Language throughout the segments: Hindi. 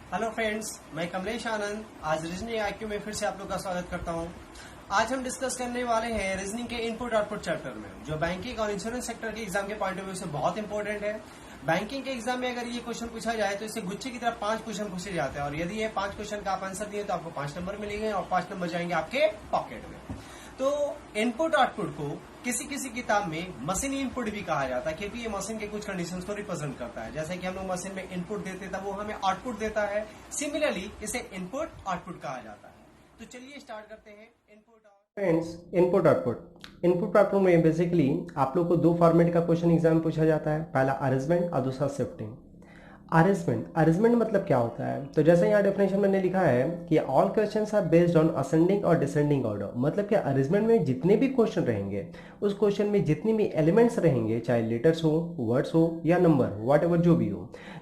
हेलो फ्रेंड्स, मैं कमलेश आनंद आज रीजनिंग आईक्यू में फिर से आप लोग का स्वागत करता हूं। आज हम डिस्कस करने वाले हैं रीजनिंग के इनपुट आउटपुट चैप्टर में, जो बैंकिंग और इंश्योरेंस सेक्टर के एग्जाम के पॉइंट ऑफ व्यू से बहुत इंपॉर्टेंट है। बैंकिंग के एग्जाम में अगर ये क्वेश्चन पूछा जाए तो इससे गुच्छे की तरफ 5 क्वेश्चन पूछे जाते हैं, और यदि ये 5 क्वेश्चन का आप आंसर दिए तो आपको 5 नंबर मिलेंगे और 5 नंबर जाएंगे आपके पॉकेट में। तो इनपुट आउटपुट को किसी किसी किताब में मशीन इनपुट भी कहा जाता है, क्योंकि ये मशीन के कुछ कंडीशंस को रिप्रेजेंट करता है। जैसे कि हम लोग मशीन में इनपुट देते तब वो हमें आउटपुट देता है, सिमिलरली इसे इनपुट आउटपुट कहा जाता है। तो चलिए स्टार्ट करते हैं इनपुट। फ्रेंड्स, इनपुट आउटपुट में बेसिकली आप लोग को दो फॉर्मेट का क्वेश्चन एग्जाम में पूछा जाता है। पहला अरेंजमेंट और दूसरा शिफ्टिंग। अरेंजमेंट मतलब क्या होता है? तो जैसे यहाँ डेफिनेशन मैंने लिखा है कि all questions are based on ascending और डिसेंडिंग ऑर्डर। मतलब कि अरेंजमेंट में जितने भी क्वेश्चन रहेंगे, उस क्वेश्चन में जितने भी एलिमेंट्स रहेंगे, चाहे लेटर्स हो, वर्ड्स हो या नंबर हो, वॉट एवर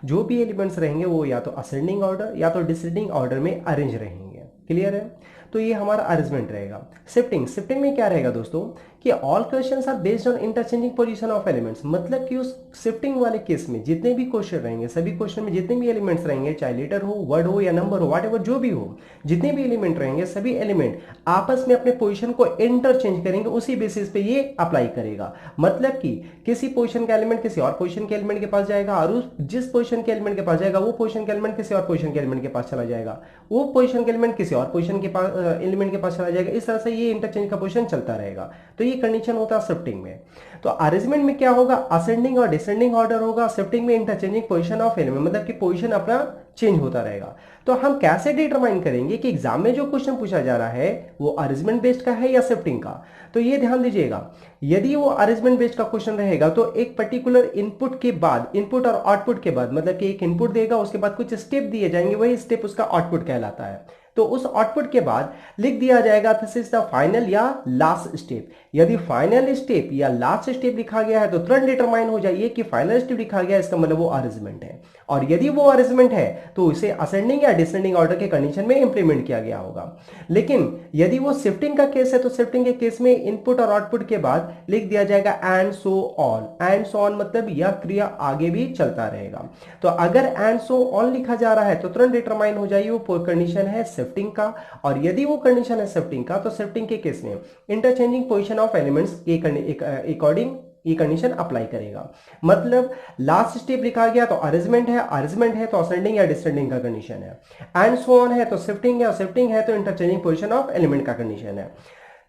जो भी एलिमेंट्स रहेंगे वो या तो असेंडिंग ऑर्डर या तो डिसेंडिंग ऑर्डर में अरेंज रहेंगे। क्लियर है? तो ये हमारा अरेंजमेंट रहेगा। शिफ्टिंग में क्या रहेगा दोस्तों कि all questions are based on interchanging position of elements. मतलब कि उस शिफ्टिंग वाले केस में जितने भी क्वेश्चन रहेंगे, सभी क्वेश्चन में जितने भी एलिमेंट्स रहेंगे, चाहे लेटर हो, वर्ड हो या नंबर हो, व्हाटएवर जो भी हो, जितने भी एलिमेंट रहेंगे, सभी एलिमेंट आपस में अपने पोजीशन को इंटरचेंज करेंगे, उसी बेसिस पे ये अप्लाई करेगा। मतलब कि किसी पोजीशन का एलिमेंट किसी और पोजीशन के एलिमेंट के पास जाएगा, और उस जिस पोजीशन के एलिमेंट के पास जाएगा वो पोजीशन के एलिमेंट किसी और पोजीशन के एलिमेंट के पास चला जाएगा, वो पोजीशन के एलिमेंट किसी और पोजीशन के पास एलिमेंट के पास चला जाएगा। इस तरह से ये इंटरचेंज का पोजीशन चलता रहेगा। तो ये कंडीशन होता है शिफ्टिंग में। तो अरेंजमेंट में क्या होगा? असेंडिंग और डिसेंडिंग ऑर्डर होगा। शिफ्टिंग में इंटरचेंजिंग पोजीशन ऑफ एलिमेंट, मतलब कि पोजीशन अपना चेंज होता रहेगा। तो हम कैसे डिटरमाइन करेंगे कि एग्जाम में जो क्वेश्चन पूछा जा रहा है वो अरेंजमेंट बेस्ड का है या शिफ्टिंग का? तो ये ध्यान दीजिएगा, यदि वो अरेंजमेंट बेस्ड का क्वेश्चन रहेगा तो एक पर्टिकुलर इनपुट के बाद, इनपुट और आउटपुट के बाद, मतलब कि एक इनपुट देगा, उसके बाद कुछ स्टेप दिए जाएंगे, वही स्टेप उसका आउटपुट कहलाता है। तो उस आउटपुट के बाद लिख दिया जाएगा दिस इज द फाइनल या लास्ट स्टेप। यदि फाइनल स्टेप या लास्ट स्टेप लिखा गया है तो तुरंत डिटरमाइन हो जाइए कि फाइनल स्टेप लिखा गया है, इसका मतलब वो अरेंजमेंट है। और यदि वो अरेंजमेंट है तो उसे असेंडिंग या डिसेंडिंग ऑर्डर के कंडीशन में इंप्लीमेंट किया गया होगा। लेकिन यदि वो शिफ्टिंग का केस है तो शिफ्टिंग के केस में इनपुट और आउटपुट के बाद लिख दिया जाएगा and so on. And so on मतलब यह क्रिया आगे भी चलता रहेगा। तो अगर एंड सो ऑन लिखा जा रहा है तो तुरंत डिटरमाइन हो जाइए वो कंडीशन है शिफ्टिंग का। और यदि वो कंडीशन है शिफ्टिंग का तो शिफ्टिंग के केस में इंटरचेंजिंग पोजीशन ऑफ एलिमेंट्स के अकॉर्डिंग ये कंडीशन अप्लाई करेगा। मतलब लास्ट स्टेप लिखा गया तो अरेंजमेंट है तो असेंडिंग या डिसेंडिंग का कंडीशन है। एंड सो ऑन है तो शिफ्टिंग है, और शिफ्टिंग है तो इंटरचेंजिंग पोजीशन ऑफ एलिमेंट का कंडीशन है।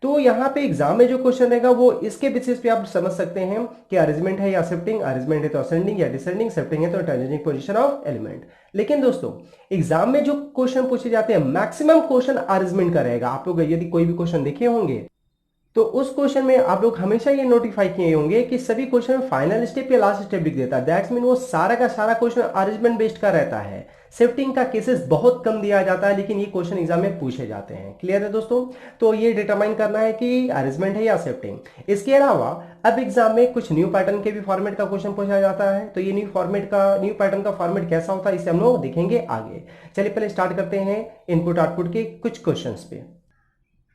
तो यहां पे एग्जाम में जो क्वेश्चन रहेगा वो इसके बेसिस पे आप समझ सकते हैं कि अरेंजमेंट है या शिफ्टिंग, अरेंजमेंट है तो असेंडिंग या डिसेंडिंग, शिफ्टिंग है तो इंटरचेंजिंग पोजीशन ऑफ एलिमेंट। लेकिन दोस्तों एग्जाम में जो क्वेश्चन पूछे जाते हैं मैक्सिमम क्वेश्चन अरेंजमेंट का रहेगा। आप लोग यदि कोई भी क्वेश्चन देखे होंगे तो उस क्वेश्चन में आप लोग हमेशा ये नोटिफाई किए होंगे कि सभी क्वेश्चन में फाइनल स्टेप या लास्ट स्टेप लिख देता है। दैट्स मीन वो सारा का सारा क्वेश्चन अरेंजमेंट बेस्ड का रहता है। शिफ्टिंग का केसेस बहुत कम दिया जाता है, लेकिन ये क्वेश्चन एग्जाम में पूछे जाते हैं। क्लियर है दोस्तों? तो ये डिटरमाइन करना है कि अरेंजमेंट है या शिफ्टिंग। इसके अलावा अब एग्जाम में कुछ न्यू पैटर्न के भी फॉर्मेट का क्वेश्चन पूछा जाता है। तो ये न्यू पैटर्न का फॉर्मेट कैसा होता है इसे हम लोग देखेंगे आगे। चलिए पहले स्टार्ट करते हैं इनपुट आउटपुट के कुछ क्वेश्चन पे।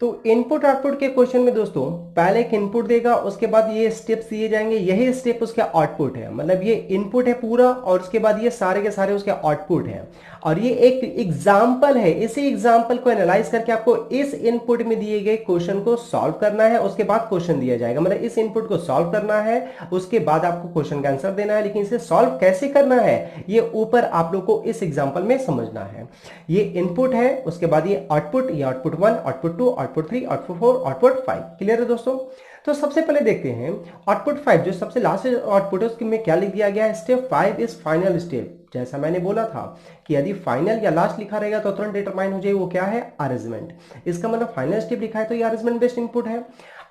तो इनपुट आउटपुट के क्वेश्चन में दोस्तों पहले एक इनपुट देगा, उसके बाद ये स्टेप्स दिए जाएंगे, यही स्टेप उसका आउटपुट है। मतलब ये इनपुट है पूरा और उसके बाद ये सारे के सारे उसके आउटपुट है। और ये एक एग्जाम्पल है, इसी एग्जाम्पल को एनालाइज करके आपको इस इनपुट में दिए गए क्वेश्चन को सॉल्व करना है। उसके बाद क्वेश्चन दिया जाएगा, मतलब इस इनपुट को सॉल्व करना है, उसके बाद आपको क्वेश्चन का आंसर देना है। लेकिन इसे सॉल्व कैसे करना है ये ऊपर आप लोग को इस एग्जाम्पल में समझना है। ये इनपुट है, उसके बाद ये output 1, output 2, output 3, output 4, output 5। Clear है दोस्तों? तो सबसे पहले देखते हैं आउटपुट 5 जो सबसे लास्ट आउटपुट है उसमें क्या लिख दिया गया है? Step 5 is final step. जैसा मैंने बोला था कि यदि फाइनल या लास्ट लिखा रहेगा तो तुरंत डिटरमाइन हो जाए वो क्या है? अरेंजमेंट। इसका मतलब फाइनल स्टेप लिखा है तो ये अरेंजमेंट बेस्ड इनपुट है।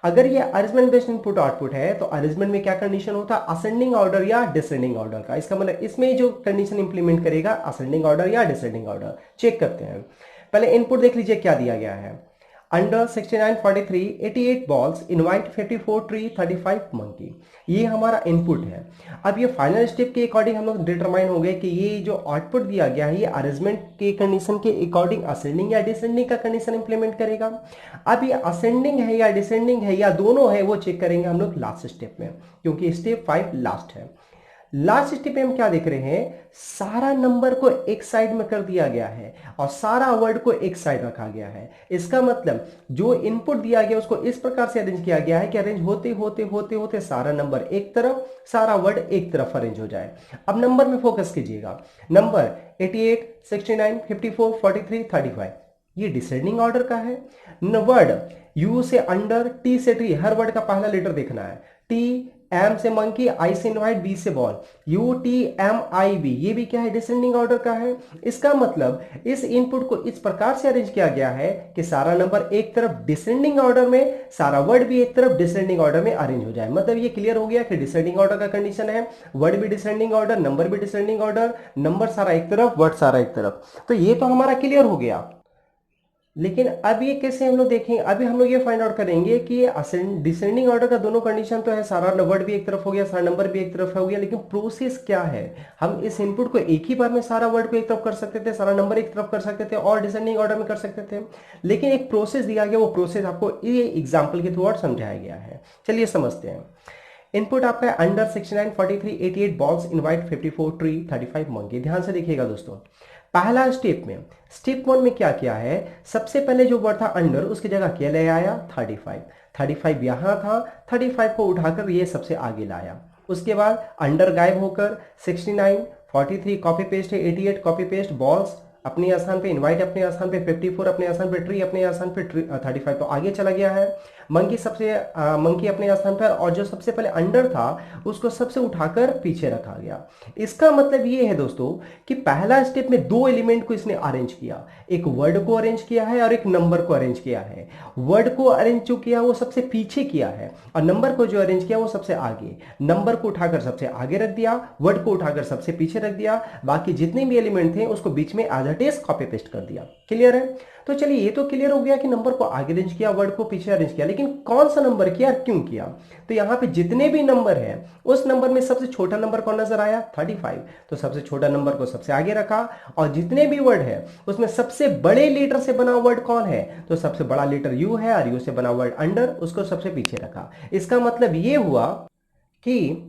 अगर ये अरेंजमेंट बेस्ड इनपुट आउटपुट है तो अरेंजमेंट में क्या कंडीशन होता है? असेंडिंग ऑर्डर या डिसेंडिंग ऑर्डर का। इसका मतलब इसमें जो कंडीशन इंप्लीमेंट करेगा असेंडिंग ऑर्डर या डिसेंडिंग ऑर्डर। चेक करते हैं। पहले इनपुट देख लीजिए क्या दिया गया है। Under 6943 88 balls invite 54 tree 35 monkey. ये हमारा इनपुट है। अब ये फाइनल स्टेप के अकॉर्डिंग हम लोग डिटरमाइन हो गए कि ये जो आउटपुट दिया गया है ये अरेंजमेंट के कंडीशन के अकॉर्डिंग असेंडिंग या डिसेंडिंग का कंडीशन इंप्लीमेंट करेगा। अब ये असेंडिंग है या डिसेंडिंग है या दोनों है वो चेक करेंगे हम लोग लास्ट स्टेप में, क्योंकि स्टेप 5 लास्ट है। लास्ट स्टेप में हम क्या देख रहे हैं, सारा नंबर को एक साइड में कर दिया गया है और सारा वर्ड को एक साइड रखा गया है। इसका मतलब जो इनपुट दिया गया उसको इस प्रकार से अरेंज किया गया है कि अरेंज होते होते होते होते सारा नंबर एक तरफ, सारा वर्ड एक तरफ अरेंज हो जाए। अब नंबर में फोकस कीजिएगा। नंबर 88, 69, 54, 43, 35 ये डिसेंडिंग ऑर्डर का है। वर्ड यू से अंडर, टी से ट्री, हर वर्ड का पहला लेटर देखना है। टी, एम से मंकी, आई से इनवाइट, बी से ball, U T M I B, ये भी क्या है, डिसेंडिंग ऑर्डर का है। इसका मतलब इस इनपुट को इस प्रकार से अरेंज किया गया है कि सारा नंबर एक तरफ डिसेंडिंग ऑर्डर में, सारा वर्ड भी एक तरफ डिसेंडिंग ऑर्डर में अरेंज हो जाए। मतलब ये क्लियर हो गया कि डिसेंडिंग ऑर्डर का कंडीशन है, वर्ड भी डिसेंडिंग ऑर्डर, नंबर भी डिसेंडिंग ऑर्डर, नंबर सारा एक तरफ, वर्ड सारा एक तरफ। तो ये तो हमारा क्लियर हो गया। लेकिन अब ये कैसे हम लोग देखेंगे, अभी हम लोग ये फाइंड आउट करेंगे कि डिसेंडिंग ऑर्डर का दोनों कंडीशन तो है, सारा वर्ड भी एक तरफ हो गया, सारा नंबर भी एक तरफ हो गया, लेकिन प्रोसेस क्या है। हम इस इनपुट को एक ही बार में सारा वर्ड को एक तरफ कर सकते थे, सारा नंबर एक तरफ कर सकते थे और डिसेंडिंग ऑर्डर में कर सकते थे, लेकिन एक प्रोसेस दिया गया, वो प्रोसेस आपको ये एग्जाम्पल के थ्रू और समझाया गया है। चलिए समझते हैं। इनपुट आपका है under 69, 43, 88 balls, invite 54, tree 35 monkey. ध्यान से देखिएगा दोस्तों, पहला स्टेप में, स्टेप 1 में क्या किया है, सबसे पहले जो वर्ड था अंडर उसकी जगह क्या ले आया, 35। 35 यहां था, 35 को उठाकर ये सबसे आगे लाया। उसके बाद अंडर गायब होकर 69, 43 कॉपी पेस्ट है, 88 कॉपी पेस्ट, बॉल्स अपने स्थान पे, इनवाइट अपने स्थान पे, 54 अपने स्थान पे, ट्री अपने स्थान पे, 35 तो आगे चला गया है। मंकी मंकी अपने स्थान पर, और जो सबसे पहले अंडर था उसको सबसे उठाकर पीछे रखा गया। इसका मतलब ये है दोस्तों कि पहला स्टेप में दो एलिमेंट को इसने अरेंज किया, एक वर्ड को अरेंज किया है और एक नंबर को अरेंज किया है। वर्ड को अरेंज जो किया वो सबसे पीछे किया है और नंबर को जो अरेंज किया वो सबसे आगे। नंबर को उठाकर सबसे आगे रख दिया, वर्ड को उठाकर सबसे पीछे रख दिया, बाकी जितने भी एलिमेंट थे उसको बीच में as it is copy paste कर दिया। क्लियर है? तो चलिए ये तो क्लियर हो गया कि नंबर को आगे अरेंज किया, वर्ड को पीछे अरेंज किया, लेकिन कौन सा नंबर किया, क्यों किया? तो यहां पे जितने भी नंबर हैं उस नंबर में सबसे छोटा नंबर कौन नजर आया, 35, तो सबसे छोटा नंबर को सबसे आगे रखा। और जितने भी वर्ड है उसमें सबसे बड़े लेटर से बना वर्ड कौन है, तो सबसे बड़ा लेटर यू है और यू से बना वर्ड अंडर, उसको सबसे पीछे रखा। इसका मतलब ये हुआ कि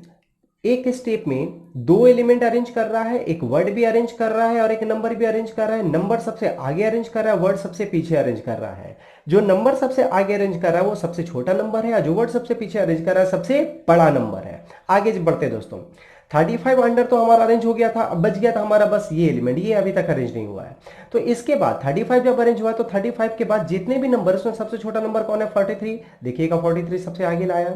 एक स्टेप में दो एलिमेंट अरेंज कर रहा है, एक वर्ड भी अरेंज कर रहा है और एक नंबर भी अरेंज कर रहा है। नंबर सबसे आगे अरेंज कर रहा है, वर्ड सबसे पीछे अरेंज कर रहा है। जो नंबर सबसे आगे अरेंज कर रहा है वो सबसे छोटा नंबर है और जो वर्ड सबसे पीछे अरेंज कर रहा है सबसे बड़ा नंबर है। आगे बढ़ते दोस्तों, 35 अंडर तो हमारा अरेंज हो गया था, अब बच गया था हमारा बस ये एलिमेंट, ये अभी तक अरेंज नहीं हुआ है। तो इसके बाद 35 जब अरेंज हुआ तो 35 के बाद जितने भी नंबर, उसमें सबसे छोटा नंबर कौन है, 43। देखिएगा 43 सबसे आगे लाया।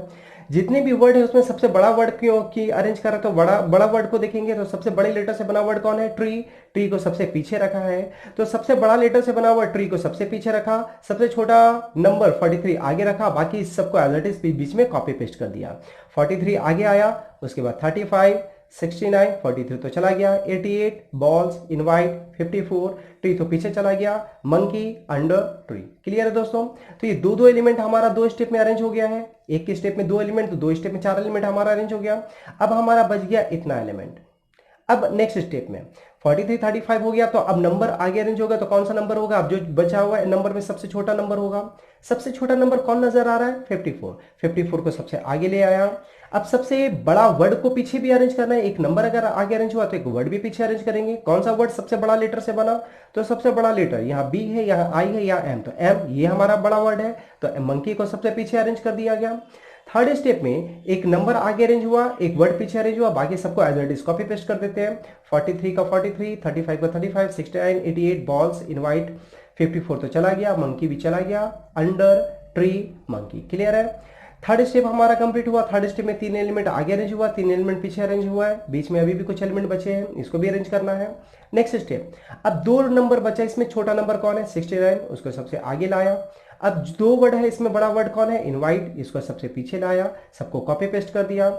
जितने भी वर्ड है उसमें सबसे बड़ा वर्ड क्यों की अरेंज कर रहा है, तो बड़ा वर्ड को देखेंगे तो सबसे बड़े लेटर से बना वर्ड कौन है, ट्री। ट्री को सबसे पीछे रखा है, तो सबसे बड़ा लेटर से बना हुआ ट्री को सबसे पीछे रखा, सबसे छोटा नंबर 43 आगे रखा, बाकी सबको एज इट इज बीच में कॉपी पेस्ट कर दिया। 43 आगे आया, उसके बाद 35, 69, 43 तो चला गया, 88 बॉल्स, इनवाइट 54, ट्री तो पीछे चला गया, मंकी अंडर ट्री। क्लियर है दोस्तों? तो ये दो एलिमेंट हमारा दो स्टेप में अरेंज हो गया है, एक के स्टेप में दो एलिमेंट, तो दो स्टेप में चार एलिमेंट हमारा अरेंज हो गया। अब हमारा बच गया इतना एलिमेंट। अब नेक्स्ट स्टेप में 43, 35 हो गया, तो अब नंबर आगे अरेंज होगा, तो कौन सा नंबर होगा, अब जो बचा हुआ है नंबर में सबसे छोटा नंबर होगा। सबसे छोटा नंबर कौन नजर आ रहा है, 54। 54 को सबसे आगे ले आया। अब सबसे बड़ा वर्ड को पीछे भी अरेंज करना है, एक नंबर अगर आगे अरेंज हुआ तो एक वर्ड भी पीछे अरेंज करेंगे। कौन सा वर्ड सबसे बड़ा लेटर से बना, तो सबसे बड़ा लेटर यहाँ बी है, यहाँ आई है, यहाँ एम, तो एम ये हमारा बड़ा वर्ड है, तो मंकी को सबसे पीछे अरेंज कर दिया गया। थर्ड स्टेप में एक नंबर आगे अरेंज हुआ, एक वर्ड पीछे अरेंज हुआ, बाकी सबको as it is copy paste कर देते हैं। 43 का 43, 35 का 35, 69, 88 बॉल्स, इनवाइट 54 तो चला गया, मंकी भी चला गया, अंडर ट्री मंकी। क्लियर है? थर्ड स्टेप हमारा कंप्लीट हुआ। थर्ड स्टेप में तीन एलिमेंट आगे अरेंज हुआ, तीन एलिमेंट पीछे अरेंज हुआ है, बीच में अभी भी कुछ एलिमेंट बचे हैं, इसको भी अरेंज करना है। नेक्स्ट स्टेप, अब दो नंबर बचा, इसमें छोटा नंबर कौन है, 69, उसको सबसे आगे लाया। अब दो वर्ड है, इसमें बड़ा वर्ड कौन है, इनवाइट, इसको सबसे पीछे लाया, सबको कॉपी पेस्ट कर दिया।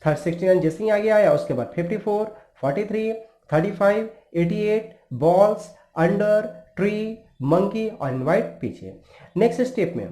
69 जैसे ही आगे आया, उसके बाद 54, 43, 35, 88 बॉल्स, अंडर ट्री मंकी और इनवाइट पीछे। नेक्स्ट स्टेप में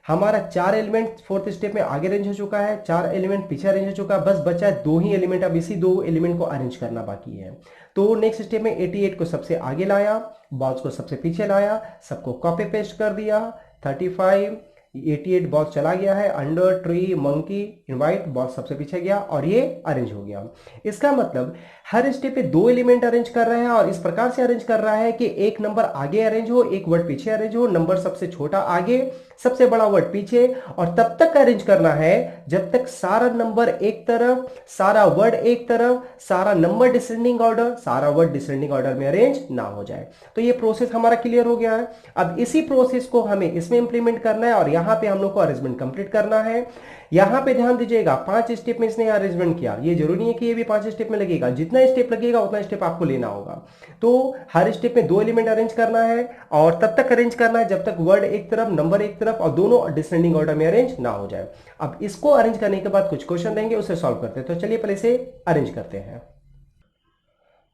हमारा चार एलिमेंट फोर्थ स्टेप में आगे अरेंज हो चुका है, चार एलिमेंट पीछे अरेंज हो चुका है, बस बचा है दो ही एलिमेंट। अब इसी दो एलिमेंट को अरेंज करना बाकी है। तो नेक्स्ट स्टेप में 88 को सबसे आगे लाया, बॉल्स को सबसे पीछे लाया, सबको कॉपी पेस्ट कर दिया। 35, 88 बॉल चला गया है, under tree monkey invite ball सबसे पीछे गया और ये अरेंज हो गया। इसका मतलब हर स्टेप पे दो एलिमेंट अरेंज कर रहे हैं और इस प्रकार से अरेंज कर रहा है कि एक नंबर आगे अरेंज हो, एक वर्ड पीछे अरेंज हो, नंबर सबसे छोटा आगे सबसे बड़ा वर्ड पीछे, और तब तक अरेंज करना है जब तक सारा नंबर एक तरफ, सारा वर्ड एक तरफ, सारा नंबर डिसेंडिंग ऑर्डर, सारा वर्ड डिसेंडिंग ऑर्डर में अरेंज ना हो जाए। तो ये प्रोसेस हमारा क्लियर हो गया है। अब इसी प्रोसेस को हमें इसमें इंप्लीमेंट करना है और यहां पे हम लोग को अरेंजमेंट कंप्लीट करना है। यहां पे ध्यान दीजिएगा 5 स्टेप में इसने अरेंजमेंट किया, ये जरूरी नहीं है कि ये भी 5 स्टेप में लगेगा, जितना स्टेप लगेगा उतना स्टेप आपको लेना होगा। तो हर स्टेप में 2 एलिमेंट अरेंज करना है और तब तक अरेंज करना है जब तक वर्ड एक तरफ, नंबर एक तरफ और दोनों डिसेंडिंग ऑर्डर में अरेंज ना हो जाए। अब इसको अरेंज करने के बाद कुछ क्वेश्चन देंगे, उसे सॉल्व करते हैं। तो चलिए पहले इसे अरेंज करते हैं।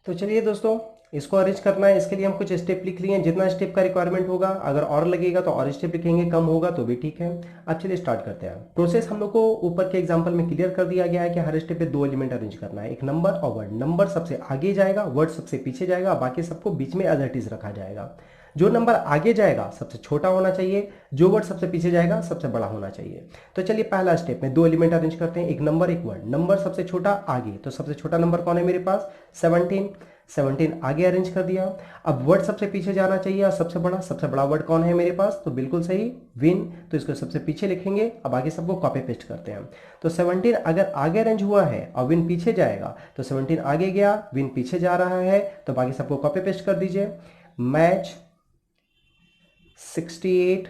तो चलिए दोस्तों, इसको अरेंज करना है, इसके लिए हम कुछ स्टेप लिख लिए हैं। जितना स्टेप का रिक्वायरमेंट होगा, अगर और लगेगा तो और स्टेप लिखेंगे, कम होगा तो भी ठीक है। अब चलिए स्टार्ट करते हैं। प्रोसेस हम लोग को ऊपर के एग्जांपल में क्लियर कर दिया गया है कि हर स्टेप पे 2 एलिमेंट अरेंज करना है, एक नंबर और वर्ड। नंबर सबसे आगे जाएगा, वर्ड सबसे पीछे जाएगा, बाकी सबको बीच में एज इट इज रखा जाएगा। जो नंबर आगे जाएगा सबसे छोटा होना चाहिए, जो वर्ड सबसे पीछे जाएगा सबसे बड़ा होना चाहिए। तो चलिए पहला स्टेप में 2 एलिमेंट अरेंज करते हैं, एक नंबर एक वर्ड। नंबर सबसे छोटा आगे, तो सबसे छोटा नंबर कौन है मेरे पास? 17 आगे अरेंज कर दिया। अब वर्ड सबसे पीछे जाना चाहिए और सबसे बड़ा वर्ड कौन है मेरे पास? तो बिल्कुल सही, विन। तो इसको सबसे पीछे लिखेंगे। अब आगे सबको कॉपी पेस्ट करते हैं। तो 17 अगर आगे अरेंज हुआ है और विन पीछे जाएगा, तो 17 आगे गया, विन पीछे जा रहा है, तो बाकी सबको कॉपी पेस्ट कर दीजिए। मैच 68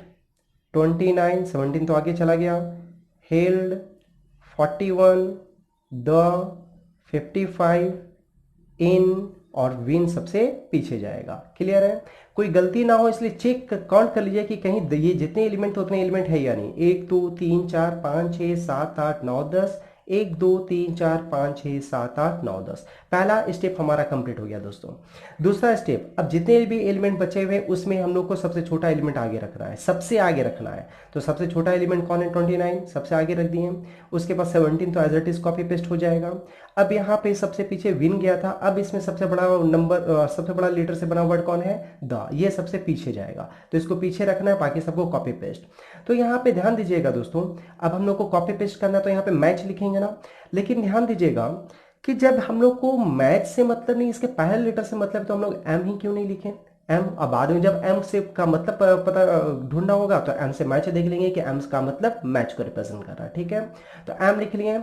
29, 17 तो आगे चला गया, हेल्ड 41, द 55, इन और विन सबसे पीछे जाएगा। क्लियर है? कोई गलती ना हो इसलिए चेक काउंट कर लीजिए कि कहीं ये जितने एलिमेंट थे उतने एलिमेंट है या नहीं। 1 2 3 4 5 6 7 8 9 10, 1 2 3 4 5 6 7 8 9 10। पहला स्टेप हमारा कंप्लीट हो गया दोस्तों। दूसरा स्टेप, अब जितने भी एलिमेंट बचे हुए उसमें हम लोग को सबसे छोटा एलिमेंट आगे रखना है, सबसे आगे रखना है। तो सबसे छोटा एलिमेंट कौन है? 29, सबसे आगे रख दिए। उसके बाद 17 तो as it is copy paste हो जाएगा। अब यहाँ पे सबसे पीछे विन गया था, अब इसमें सबसे बड़ा नंबर, सबसे बड़ा लेटर से बना वर्ड कौन है? द। ये सबसे पीछे जाएगा, तो इसको पीछे रखना है, बाकी सबको कॉपी पेस्ट। तो यहाँ पे ध्यान दीजिएगा दोस्तों, अब हम लोग को कॉपी पेस्ट करना है तो यहाँ पे मैच लिखेंगे ना, लेकिन ध्यान दीजिएगा कि जब हम लोग को मैच से मतलब नहीं, इसके पहले लेटर से मतलब, तो हम लोग एम ही क्यों नहीं लिखें? एम। अब बाद में जब एम से का मतलब पता ढूंढना होगा तो एम से मैच देख लेंगे कि एम का मतलब मैच को रिप्रेजेंट कर रहा है। ठीक है, तो एम लिख लिए।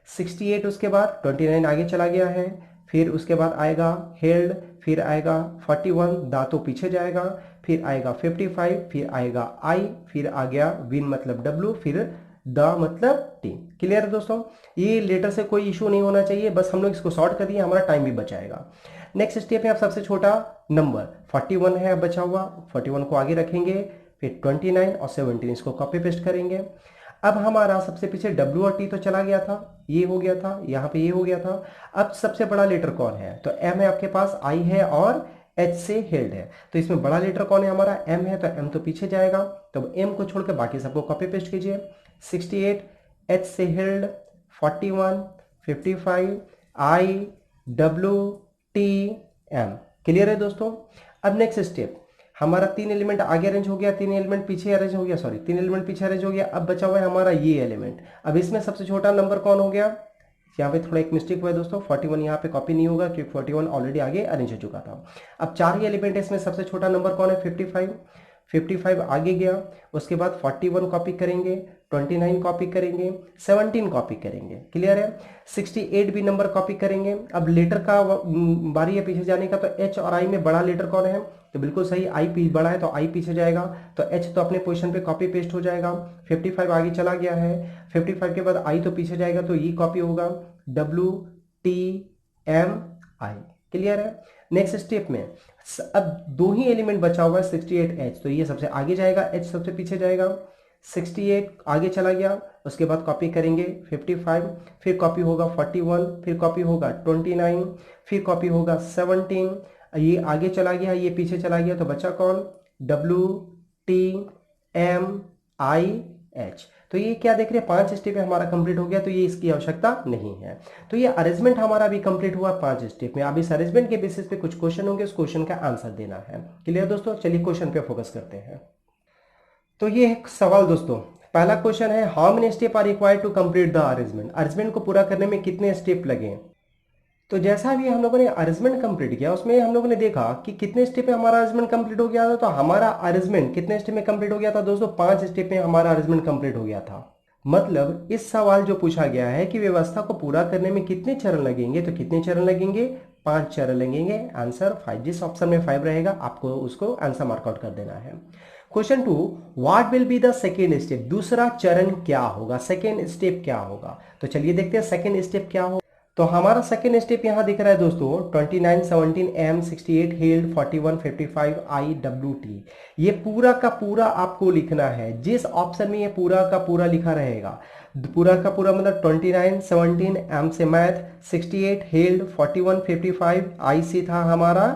68 उसके बाद 29 आगे चला गया है, फिर उसके बाद आएगा हेल्ड, फिर आएगा 41, दा तो पीछे जाएगा, फिर आएगा 55, फिर आएगा आई, फिर आ गया विन मतलब डब्ल्यू, फिर द मतलब टी। क्लियर है दोस्तों? ये लेटर से कोई इशू नहीं होना चाहिए, बस हम लोग इसको सॉर्ट कर दिए, हमारा टाइम भी बचाएगा। नेक्स्ट स्टेप है, आप सबसे छोटा नंबर 41 है अब बचा हुआ, 41 को आगे रखेंगे, फिर 29 और 17 इसको कॉपी पेस्ट करेंगे। अब हमारा सबसे पीछे डब्ल्यू और टी तो चला गया था, ये हो गया था, यहाँ पे ये हो गया था। अब सबसे बड़ा लेटर कौन है? तो एम है आपके पास, आई है और एच से हेल्ड है। तो इसमें बड़ा लेटर कौन है हमारा? एम है, तो एम तो पीछे जाएगा, तो एम को छोड़कर बाकी सबको कॉपी पेस्ट कीजिए। 68 एच से held, 41 55 I W T M. Clear है दोस्तों? अब नेक्स्ट स्टेप, हमारा 3 एलिमेंट आगे अरेंज हो गया, 3 एलिमेंट पीछे अरेंज हो गया, 3 एलिमेंट पीछे अरेंज हो गया। अब बचा हुआ है हमारा ये एलिमेंट। अब इसमें सबसे छोटा नंबर कौन हो गया? यहाँ पे थोड़ा एक मिस्टेक हुआ है दोस्तों, 41 यहाँ पे कॉपी नहीं होगा क्योंकि 41 ऑलरेडी आगे अरेंज हो चुका था। अब 4 ही एलिमेंट है, इसमें सबसे छोटा नंबर कौन है? 55 आगे गया, उसके बाद 41 कॉपी करेंगे, 29 कॉपी करेंगे, 17 कॉपी करेंगे। क्लियर है? 68 भी नंबर कॉपी करेंगे। अब लेटर का बारी है पीछे जाने का, तो एच और आई में बड़ा लेटर कौन है? तो बिल्कुल सही, आई बड़ा है तो आई पीछे जाएगा, तो एच तो अपने पोजीशन पे कॉपी पेस्ट हो जाएगा। 55 आगे चला गया है, 55 के बाद आई तो पीछे जाएगा, तो ये कॉपी होगा डब्ल्यू टी एम आई। क्लियर है? नेक्स्ट स्टेप में अब 2 ही एलिमेंट बचा हुआ है, 68H, तो ये सबसे आगे जाएगा, H सबसे पीछे जाएगा। 68 आगे चला गया, उसके बाद कॉपी करेंगे 55, फिर कॉपी होगा 41, फिर कॉपी होगा 29, फिर कॉपी होगा 17, ये आगे चला गया, ये पीछे चला गया, तो बचा कौन? WTMIH। तो ये क्या देख रहे हैं, 5 स्टेप में हमारा कंप्लीट हो गया, तो ये इसकी आवश्यकता नहीं है। तो ये अरेंजमेंट हमारा भी कंप्लीट हुआ 5 स्टेप में। अब इस अरेंजमेंट के बेसिस पे कुछ क्वेश्चन होंगे, उस क्वेश्चन का आंसर देना है। क्लियर दोस्तों? चलिए क्वेश्चन पे फोकस करते हैं। तो ये एक सवाल दोस्तों, पहला क्वेश्चन है how many step are required to complete the arrangement, arrangement को पूरा करने में कितने स्टेप लगे। तो जैसा भी हम लोगों ने अरेंजमेंट कंप्लीट किया उसमें हम लोगों ने देखा कि कितने स्टेप में हमारा अरेंजमेंट कंप्लीट हो गया था। तो हमारा अरेंजमेंट कितने स्टेप में कंप्लीट हो गया था दोस्तों, 5 स्टेप में हमारा अरेंजमेंट कंप्लीट हो गया था। मतलब इस सवाल जो पूछा गया है कि व्यवस्था को पूरा करने में कितने चरण लगेंगे, तो कितने चरण लगेंगे, 5 चरण लगेंगे। आंसर 5, जिस ऑप्शन में 5 रहेगा आपको उसको आंसर मार्कआउट कर देना है। Question 2, what will be the second step, दूसरा चरण क्या होगा, सेकेंड स्टेप क्या होगा। तो चलिए देखते हैं सेकेंड स्टेप क्या होगा। तो हमारा सेकेंड स्टेप यहां दिख रहा है दोस्तों 29 17 M 68 हेल्ड 41 55 IWT। ये पूरा का पूरा आपको लिखना है, जिस ऑप्शन में ये पूरा का पूरा लिखा रहेगा। पूरा का पूरा मतलब 29 17 M से मैथ, 68 हेल्ड 41 55 I से था हमारा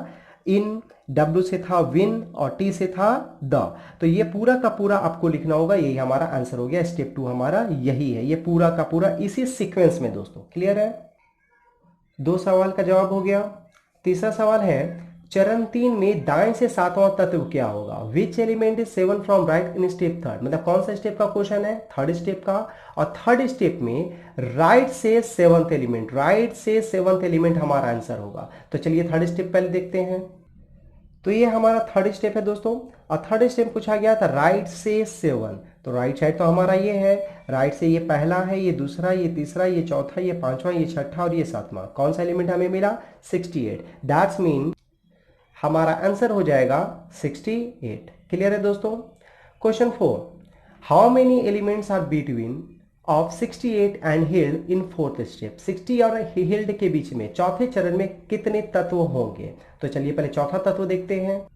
इन, W से था विन और T से था द। तो ये पूरा का पूरा आपको लिखना होगा, यही हमारा आंसर हो गया। स्टेप 2 हमारा यही है, ये पूरा का पूरा इसी सीक्वेंस में दोस्तों। क्लियर है, 2 सवाल का जवाब हो गया। तीसरा सवाल है चरण 3 में दाएं से 7वां तत्व क्या होगा। विच element is 7 from right in step 3, मतलब कौन सा स्टेप का क्वेश्चन है, 3rd स्टेप का। और 3rd स्टेप में राइट से 7th एलिमेंट, राइट से 7th एलिमेंट हमारा आंसर होगा। तो चलिए 3rd स्टेप पहले देखते हैं। तो ये हमारा 3rd स्टेप है दोस्तों, और 3rd स्टेप पूछा गया था राइट से 7। तो राइट साइड तो हमारा ये है, राइट से ये पहला है, ये दूसरा, ये तीसरा, ये चौथा, ये 5वां, ये 6ठा और ये 7वां। कौन सा एलिमेंट हमें मिला, 68। दैट्स मीन हमारा आंसर हो जाएगा 68। क्लियर है दोस्तों। Question 4, how many elements are between of 68 and held in 4th step. 60 और हिल्ड के बीच में चौथे चरण में कितने तत्व होंगे। तो चलिए पहले चौथा तत्व देखते हैं,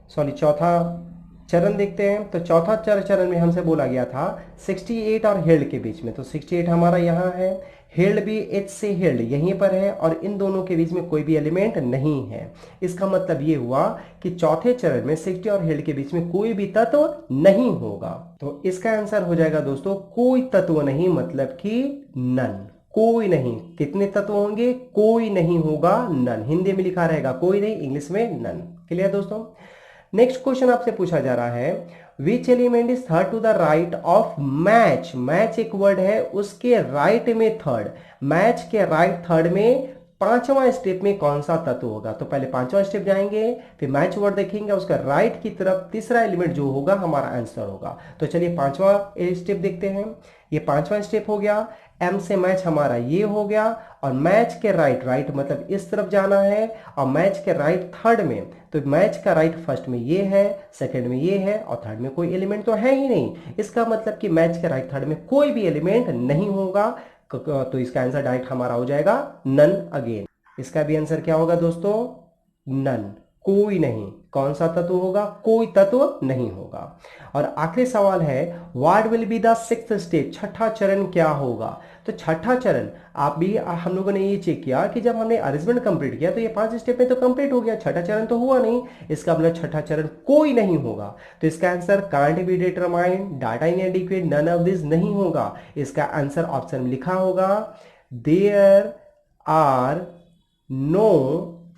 चौथा चरण देखते हैं। तो चौथा चरण में हमसे बोला गया था 68 और हेल्ड के बीच में। तो 68 हमारा यहाँ है, हेल्ड भी एच से हेल्ड यहीं पर है, और इन दोनों के बीच में कोई भी एलिमेंट नहीं है। इसका मतलब ये हुआ कि चौथे चरण में 60 और हेल्ड के बीच में कोई भी तत्व नहीं होगा। तो इसका आंसर हो जाएगा दोस्तों कोई तत्व नहीं, मतलब कि नन, कोई नहीं। कितने तत्व होंगे, कोई नहीं होगा, नन। हिंदी में लिखा रहेगा कोई नहीं, इंग्लिश में नन। क्लियर दोस्तों। नेक्स्ट क्वेश्चन आपसे पूछा जा रहा है which element is third to the right of match. Match एक वर्ड है, उसके राइट में थर्ड, मैच के राइट थर्ड में 5वां स्टेप में कौन सा तत्व होगा। तो पहले 5वां स्टेप जाएंगे, फिर मैच वर्ड देखेंगे, उसका राइट की तरफ तीसरा एलिमेंट जो होगा हमारा आंसर होगा। तो चलिए 5वां स्टेप देखते हैं। ये 5वां स्टेप हो गया, एम से मैच हमारा ये हो गया, और मैच के राइट, राइट मतलब इस तरफ जाना है, और मैच के राइट थर्ड में, तो मैच का राइट फर्स्ट में ये है, सेकंड में ये है, और थर्ड में कोई एलिमेंट तो है ही नहीं। इसका मतलब कि मैच के राइट थर्ड में कोई भी एलिमेंट नहीं होगा। तो इसका आंसर डायरेक्ट हमारा हो जाएगा नन अगेन। इसका भी आंसर क्या होगा दोस्तों, नन, कोई नहीं। कौन सा तत्व होगा, कोई तत्व नहीं होगा। और आखिरी सवाल है what will be the 6th step, छठा चरण क्या होगा। तो छठा चरण आप भी, हम लोगों ने ये चेक किया कि जब हमने अरेंजमेंट कंप्लीट किया तो ये 5 स्टेप में तो कंप्लीट हो गया, छठा चरण तो हुआ नहीं। इसका मतलब छठा चरण कोई नहीं होगा। तो इसका answer can't be determined, data inadequate, none of this नहीं होगा। इसका आंसर ऑप्शन में लिखा होगा there are no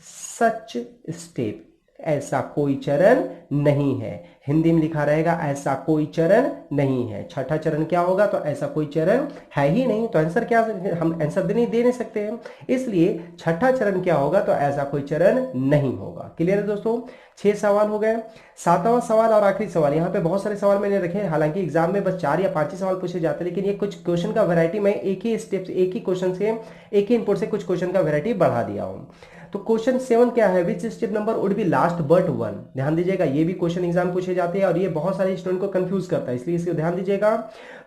such step, ऐसा कोई चरण नहीं है। हिंदी में लिखा रहेगा ऐसा कोई चरण नहीं है। छठा चरण क्या होगा, तो ऐसा कोई चरण है ही नहीं। तो आंसर क्या, हम आंसर दे नहीं सकते हैं, इसलिए छठा चरण क्या होगा, तो ऐसा कोई चरण नहीं होगा। क्लियर है दोस्तों। 6 सवाल हो गए। 7वां सवाल और आखिरी सवाल, यहाँ पे बहुत सारे सवाल मैंने रखे हैं, हालांकि एग्जाम में बस 4 या 5 ही सवाल पूछे जाते हैं, लेकिन ये कुछ क्वेश्चन का वैरायटी मैं एक ही स्टेप से, एक ही क्वेश्चन से, एक ही इनपुट से कुछ क्वेश्चन का वैरायटी बढ़ा दिया हूँ। तो क्वेश्चन 7 क्या है, which step number would be last but 1। ध्यान दीजिएगा, ये भी क्वेश्चन एग्जाम पूछे जाते हैं और ये बहुत सारे स्टूडेंट को कंफ्यूज करता है, इसलिए इसको ध्यान दीजिएगा।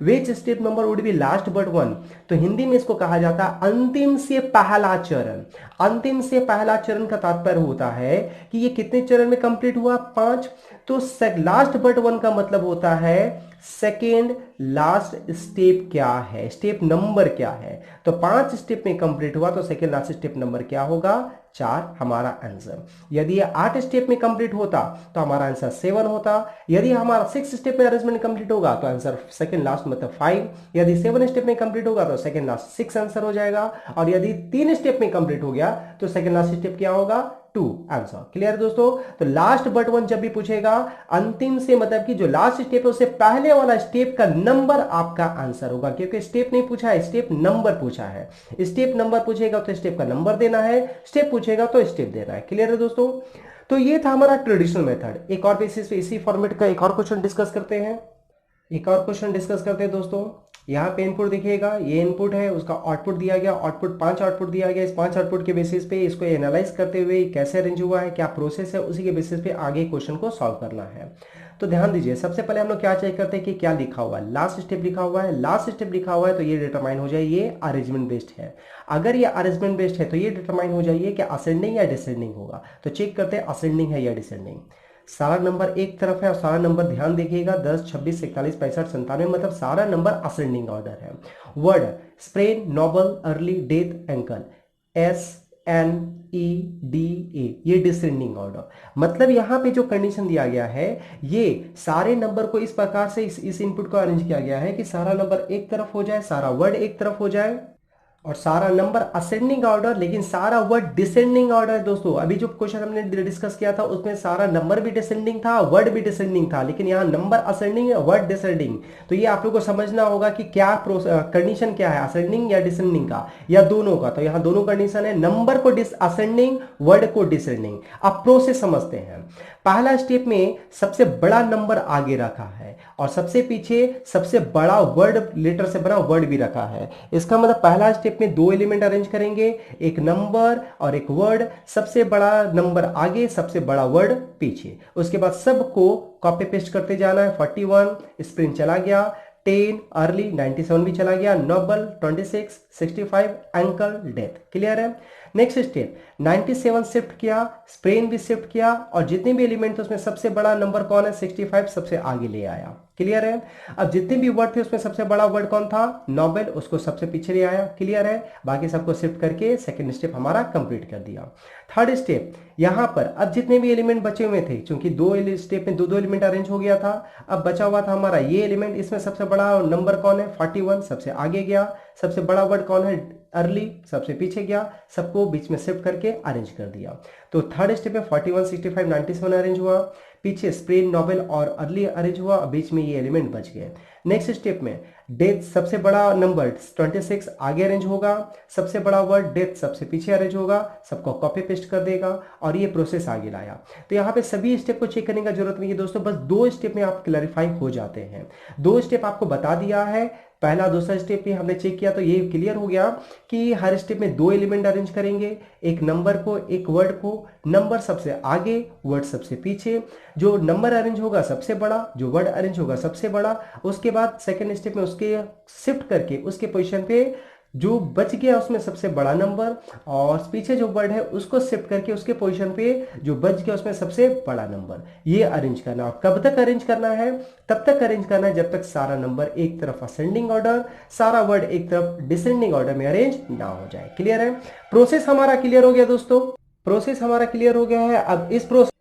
Which step number would be last but 1, तो हिंदी में इसको कहा जाता है अंतिम से पहला चरण। अंतिम से पहला चरण का तात्पर्य होता है कि ये कितने चरण में कंप्लीट हुआ, 5। तो लास्ट बट 1 का मतलब होता है सेकेंड लास्ट स्टेप क्या है, स्टेप नंबर क्या है। तो 5 स्टेप में कंप्लीट हुआ तो सेकेंड लास्ट स्टेप नंबर क्या होगा, 4 हमारा आंसर। यदि ये 8 स्टेप में कंप्लीट होता तो हमारा आंसर 7 होता। यदि हमारा 6 स्टेप में अरेंजमेंट कंप्लीट होगा तो आंसर सेकेंड लास्ट मतलब 5। यदि 7 स्टेप में कंप्लीट होगा तो सेकेंड लास्ट 6 आंसर हो जाएगा। और यदि 3 स्टेप में कंप्लीट हो गया तो सेकेंड लास्ट स्टेप क्या होगा, टू आंसर। क्लियर है दोस्तों? तो लास्ट बट वन जब भी पूछेगा, अंतिम से मतलब कि जो लास्ट स्टेप है उससे पहले वाला स्टेप का नंबर आपका आंसर होगा, क्योंकि स्टेप नहीं पूछा है, स्टेप नंबर पूछा है। स्टेप नंबर पूछेगा तो स्टेप का नंबर देना है, स्टेप पूछेगा तो स्टेप देना है। क्लियर है दोस्तों? तो ये था हमारा ट्रेडिशनल मेथड। एक और बेसिस पे इसी फॉर्मेट का एक और क्वेश्चन डिस्कस करते हैं। दोस्तों, यहाँ पे इनपुट दिखेगा, ये इनपुट है, उसका आउटपुट दिया गया, पांच आउटपुट दिया गया। इस पांच आउटपुट के बेसिस पे इसको एनालाइज करते हुए कैसे अरेंज हुआ है, क्या प्रोसेस है, उसी के बेसिस पे आगे क्वेश्चन को सॉल्व करना है। तो ध्यान दीजिए, सबसे पहले हम लोग क्या चेक करते हैं कि क्या लिखा हुआ है। लास्ट स्टेप लिखा हुआ है तो ये डिटरमाइन हो जाए ये अरेंजमेंट बेस्ड है। अगर ये अरेंजमेंट बेस्ड है तो ये डिटरमाइन हो जाइए कि असेंडिंग या डिसेंडिंग होगा। तो चेक करते हैं असेंडिंग है या डिसेंडिंग। सारा नंबर एक तरफ है और सारा नंबर ध्यान देखिएगा 10, 26, 41, 65, 97, मतलब सारा नंबर असेंडिंग ऑर्डर है। Word sprain, noble, early, death, ankle, SNEDA, ये डिसेंडिंग ऑर्डर। मतलब यहां पे जो कंडीशन दिया गया है, ये सारे नंबर को इस प्रकार से इस इनपुट को अरेंज किया गया है कि सारा नंबर एक तरफ हो जाए, सारा वर्ड एक तरफ हो जाए और सारा नंबर असेंडिंग ऑर्डर, लेकिन सारा वर्ड डिसेंडिंग ऑर्डर है। दोस्तों अभी जो क्वेश्चन हमने डिस्कस किया था उसमें सारा नंबर भी डिसेंडिंग था, वर्ड भी डिसेंडिंग था, लेकिन यहाँ नंबर असेंडिंग है, वर्ड डिसेंडिंग। तो ये आप लोग को समझना होगा कि क्या कंडीशन क्या है, असेंडिंग या डिसेंडिंग का, या दोनों का। तो यहाँ दोनों कंडीशन है, नंबर को असेंडिंग, वर्ड को डिसेंडिंग। अब प्रोसेस समझते हैं। पहला स्टेप में सबसे बड़ा नंबर आगे रखा है और सबसे पीछे सबसे बड़ा वर्ड, लेटर से बना वर्ड भी रखा है। इसका मतलब पहला स्टेप में दो एलिमेंट अरेंज करेंगे, एक नंबर और एक वर्ड। सबसे बड़ा नंबर आगे, सबसे बड़ा वर्ड पीछे। उसके बाद सबको कॉपी पेस्ट करते जाना है। 41 स्प्रिंग चला गया, 10 अर्ली, 97 भी चला गया, नोबल 26, 65 एंकल, डेथ। क्लियर है? नेक्स्ट स्टेप 97 शिफ्ट किया, स्प्रेन भी शिफ्ट किया और जितने भी एलिमेंट थे उसमें सबसे बड़ा नंबर कौन है, 65 सबसे आगे ले आया। क्लियर है? अब जितने भी वर्ड थे उसमें सबसे बड़ा वर्ड कौन था, नोबेल, उसको सबसे पीछे ले आया। क्लियर है? बाकी सबको शिफ्ट करके सेकंड स्टेप हमारा कंप्लीट कर दिया। थर्ड स्टेप, यहां पर अब जितने भी एलिमेंट बचे हुए थे, क्योंकि दो स्टेप में दो एलिमेंट अरेंज हो गया था, अब बचा हुआ था हमारा ये एलिमेंट। इसमें सबसे बड़ा नंबर कौन है, 41 सबसे आगे गया। सबसे बड़ा वर्ड कौन है, अर्ली, सबसे पीछे गया। सबको बीच में शिफ्ट करके अरेंज कर दिया। तो थर्ड स्टेप में 41, 65, 97 अरेंज हुआ, पीछे स्प्रेन, नोबेल और अर्ली अरेंज हुआ, बीच में ये एलिमेंट बच गए। नेक्स्ट स्टेप में डेथ, सबसे बड़ा नंबर 26 आगे अरेंज होगा, सबसे बड़ा वर्ड डेथ सबसे पीछे अरेंज होगा, सबको कॉपी पेस्ट कर देगा और ये प्रोसेस आगे लाया। तो यहाँ पे सभी स्टेप को चेक करने का जरूरत नहीं है दोस्तों, बस दो स्टेप में आप क्लैरिफाई हो जाते हैं। दो स्टेप आपको बता दिया है, पहला दूसरा स्टेप भी हमने चेक किया, तो ये क्लियर हो गया कि हर स्टेप में दो एलिमेंट अरेंज करेंगे, एक नंबर को, एक वर्ड को। नंबर सबसे आगे, वर्ड सबसे पीछे। जो नंबर अरेंज होगा सबसे बड़ा, जो वर्ड अरेंज होगा सबसे बड़ा। उसके बाद सेकंड स्टेप में उसके शिफ्ट करके उसके पोजीशन पे जो बच गया उसमें सबसे बड़ा नंबर, और पीछे जो वर्ड है उसको शिफ्ट करके उसके पोजीशन पे जो बच गया उसमें सबसे बड़ा नंबर, ये अरेंज करना। और कब तक अरेंज करना है, तब तक अरेंज करना है जब तक सारा नंबर एक तरफ असेंडिंग ऑर्डर, सारा वर्ड एक तरफ डिसेंडिंग ऑर्डर में अरेंज ना हो जाए। क्लियर है? प्रोसेस हमारा क्लियर हो गया दोस्तों, प्रोसेस हमारा क्लियर हो गया है। अब इस प्रोसेस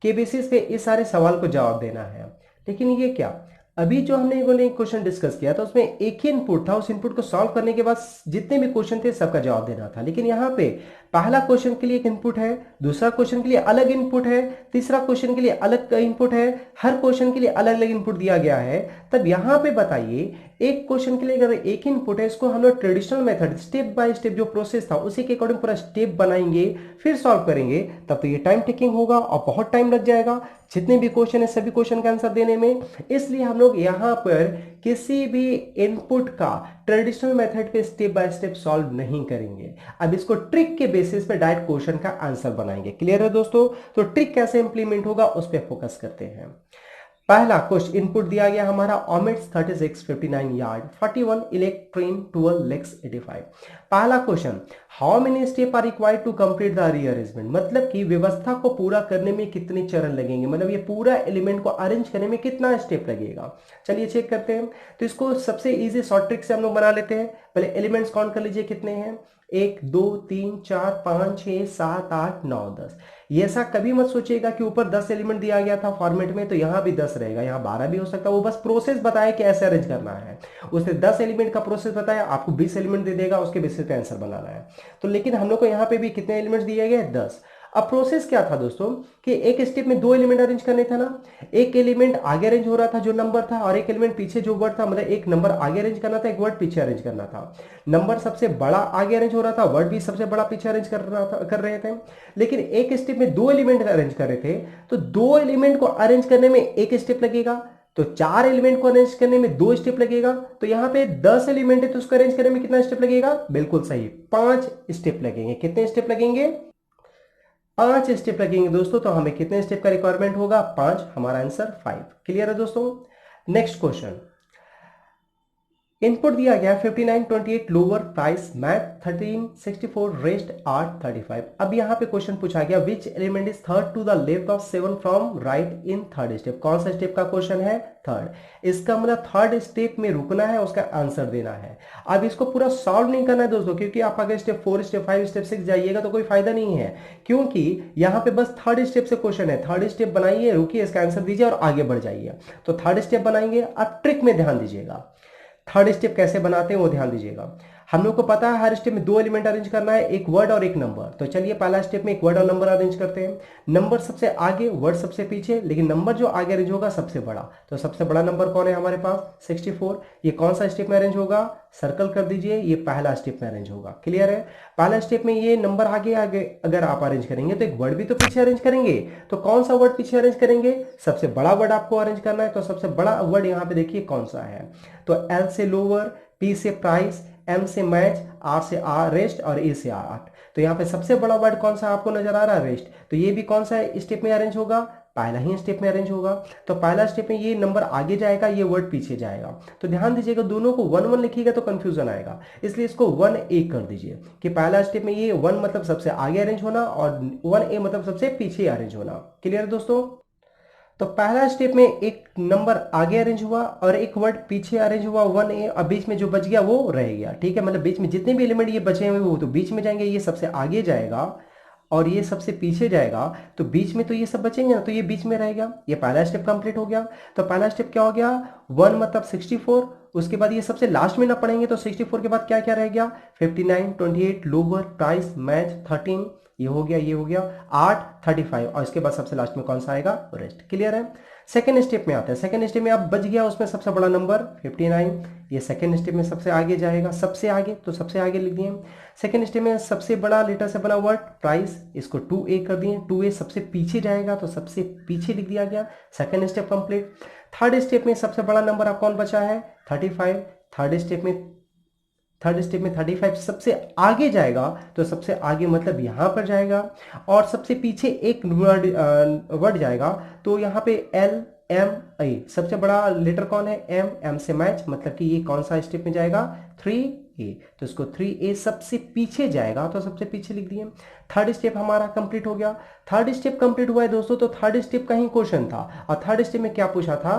के बेसिस पे इस सारे सवाल को जवाब देना है। लेकिन ये क्या, अभी जो हमने बोले क्वेश्चन डिस्कस किया था उसमें एक ही इनपुट था, उस इनपुट को सॉल्व करने के बाद जितने भी क्वेश्चन थे सबका जवाब देना था। लेकिन यहाँ पे पहला क्वेश्चन के लिए एक इनपुट है, दूसरा क्वेश्चन के लिए अलग इनपुट है, तीसरा क्वेश्चन के लिए अलग इनपुट है, हर क्वेश्चन के लिए अलग अलग इनपुट दिया गया है। तब यहाँ पे बताइए, एक क्वेश्चन के लिए अगर एक इनपुट है, इसको हम लोग traditional method step by step जो प्रोसेस था उसी के अकॉर्डिंग पूरा स्टेप बनाएंगे, फिर सॉल्व करेंगे, तब तो ये टाइम टेकिंग होगा और बहुत टाइम लग जाएगा जितने भी क्वेश्चन है सभी क्वेश्चन का आंसर देने में। इसलिए हम लोग यहाँ पर किसी भी इनपुट का ट्रेडिशनल मेथड पे स्टेप बाय स्टेप सॉल्व नहीं करेंगे। अब इसको ट्रिक के बेसिस पे डायरेक्ट क्वेश्चन का आंसर बनाएंगे। क्लियर है दोस्तों? तो ट्रिक कैसे इंप्लीमेंट होगा उस पर फोकस करते हैं। पहला क्वेश्चन इनपुट दिया गया हमारा omits 36 59 yard 41 elect train 12 lex 85। पहला question, how many step are required to complete the rearrangement, मतलब कि व्यवस्था को पूरा करने में कितने चरण लगेंगे, मतलब ये पूरा एलिमेंट को अरेंज करने में कितना स्टेप लगेगा। चलिए चेक करते हैं। तो इसको सबसे इजी शॉर्ट ट्रिक से हम लोग बना लेते हैं। पहले एलिमेंट्स काउंट कर लीजिए कितने हैं, 1 2 3 4 5 6 7 8 9 10। ये ऐसा कभी मत सोचिएगा कि ऊपर 10 एलिमेंट दिया गया था फॉर्मेट में तो यहां भी 10 रहेगा, यहां 12 भी हो सकता है। वो बस प्रोसेस बताया कि ऐसे अरेंज करना है, उसने 10 एलिमेंट का प्रोसेस बताया, आपको 20 एलिमेंट दे देगा, उसके बेसिस पे आंसर बनाना है। तो लेकिन हम लोग को यहाँ पे भी कितने एलिमेंट्स दिए गए, 10। अब प्रोसेस क्या था दोस्तों कि एक स्टेप में दो एलिमेंट अरेंज करने था ना, एक एलिमेंट आगे अरेंज हो रहा था जो नंबर था, और एक एलिमेंट पीछे जो वर्ड था, मतलब एक नंबर आगे अरेंज करना था, एक वर्ड पीछे अरेंज करना था। नंबर सबसे बड़ा आगे अरेंज हो रहा था, वर्ड भी सबसे बड़ा पीछे अरेंज कर रहे थे। लेकिन एक स्टेप में दो एलिमेंट अरेंज कर रहे थे, तो दो एलिमेंट को अरेंज करने में एक स्टेप लगेगा, तो चार एलिमेंट को अरेंज करने में दो स्टेप लगेगा। तो यहां पे 10 एलिमेंट है तो उसको अरेंज करने में कितना स्टेप लगेगा? बिल्कुल सही, 5 स्टेप लगेंगे। कितने स्टेप लगेंगे? 5 स्टेप लगेंगे दोस्तों। तो हमें कितने स्टेप का रिक्वायरमेंट होगा? 5। हमारा आंसर 5। क्लियर है दोस्तों? नेक्स्ट क्वेश्चन, इनपुट दिया गया 59, 28 lower price, math 13, 64 rest, art 35। अब यहाँ पे क्वेश्चन पूछा गया which element is third to the left of 7 from right in third step. कौन सा स्टेप का क्वेश्चन है? थर्ड। इसका मतलब थर्ड स्टेप में रुकना है, उसका आंसर देना है। अब इसको पूरा सॉल्व नहीं करना है दोस्तों, क्योंकि आप अगर स्टेप 4, स्टेप 5, स्टेप 6 जाइएगा तो कोई फायदा नहीं है, क्योंकि यहाँ पे बस थर्ड स्टेप से क्वेश्चन है। थर्ड स्टेप बनाइए, रुकिए, इसका आंसर दीजिए और आगे बढ़ जाइए। तो थर्ड स्टेप बनाएंगे। अब ट्रिक में ध्यान दीजिएगा, थर्ड स्टेप कैसे बनाते हैं वो ध्यान दीजिएगा। हम लोग को पता है हर स्टेप में दो एलिमेंट अरेंज करना है, एक वर्ड और एक नंबर। तो चलिए पहला स्टेप में एक वर्ड और नंबर अरेंज करते हैं। नंबर सबसे आगे, वर्ड सबसे पीछे, लेकिन नंबर जो आगे अरेंज होगा सबसे बड़ा। तो सबसे बड़ा नंबर कौन है हमारे पास? 64। ये कौन सा स्टेप में अरेंज होगा? सर्कल कर दीजिए, ये पहला स्टेप में अरेंज होगा। क्लियर है? पहला स्टेप में ये नंबर आगे आगे अगर आप अरेंज करेंगे तो एक वर्ड भी तो पीछे अरेंज करेंगे। तो कौन सा वर्ड पीछे अरेंज करेंगे? सबसे बड़ा वर्ड आपको अरेंज करना है। तो सबसे बड़ा वर्ड यहाँ पे देखिए कौन सा है। तो एल से लोअर, पी से प्राइस, एम से मैच, आर से आर रेस्ट और ए से आर्ट। तो यहाँ पे सबसे बड़ा वर्ड कौन सा आपको नजर आ रहा है? रेस्ट। तो ये भी कौन सा स्टेप में अरेंज होगा? पहला ही स्टेप में अरेंज होगा। तो पहला स्टेप में ये नंबर आगे जाएगा, ये वर्ड पीछे जाएगा। तो ध्यान दीजिएगा, दोनों को 1 1 लिखिएगा तो कंफ्यूजन आएगा, इसलिए इसको 1 A कर दीजिए कि पहला स्टेप में ये 1 मतलब सबसे आगे अरेंज होना और 1 A मतलब सबसे पीछे अरेंज होना। क्लियर है दोस्तों? तो पहला स्टेप में एक नंबर आगे अरेंज हुआ और एक वर्ड पीछे अरेंज हुआ 1 A, और बीच में जो बच गया वो रह गया। ठीक है, मतलब बीच में जितने भी एलिमेंट ये बचे हुए वो तो बीच में जाएंगे, ये सबसे आगे जाएगा और ये सबसे पीछे जाएगा। तो बीच में तो ये सब बचेंगे ना, तो ये बीच में रहेगा। ये पहला स्टेप कंप्लीट हो गया। तो पहला स्टेप क्या हो गया? 1 मतलब 64। उसके बाद ये सबसे लास्ट में ना पढ़ेंगे तो 64 के बाद क्या क्या रह गया? 59, 28 लोअर प्राइस, मैच 13, ये हो गया, ये हो गया 8, 35, और इसके बाद सबसे लास्ट में कौन सा आएगा? रेस्ट। क्लियर है? सेकंड स्टेप में आते हैं। सेकंड स्टेप में अब बच गया उसमें सबसे बड़ा नंबर 59, ये सेकंड स्टेप में सबसे आगे जाएगा, सबसे आगे, तो सबसे आगे लिख दिए। सेकंड स्टेप में सबसे बड़ा लेटर से बना वर्ड प्राइस, इसको 2A कर दिए। 2A सबसे पीछे जाएगा तो सबसे पीछे लिख दिया गया। Second step complete. Third step में सबसे बड़ा नंबर आप कौन बचा है? 35। थर्ड स्टेप में 35 सबसे आगे जाएगा, तो सबसे आगे मतलब यहां पर जाएगा, और सबसे पीछे एक वर्ड जाएगा। तो यहाँ पे L M A, सबसे बड़ा लेटर कौन है? M से मैच, मतलब कि ये कौन सा स्टेप में जाएगा? 3A। तो इसको 3A सबसे पीछे जाएगा, तो सबसे पीछे लिख दिए। थर्ड स्टेप हमारा कंप्लीट हो गया। थर्ड स्टेप कंप्लीट हुआ है दोस्तों, तो थर्ड स्टेप का ही क्वेश्चन था। और थर्ड स्टेप में क्या पूछा था?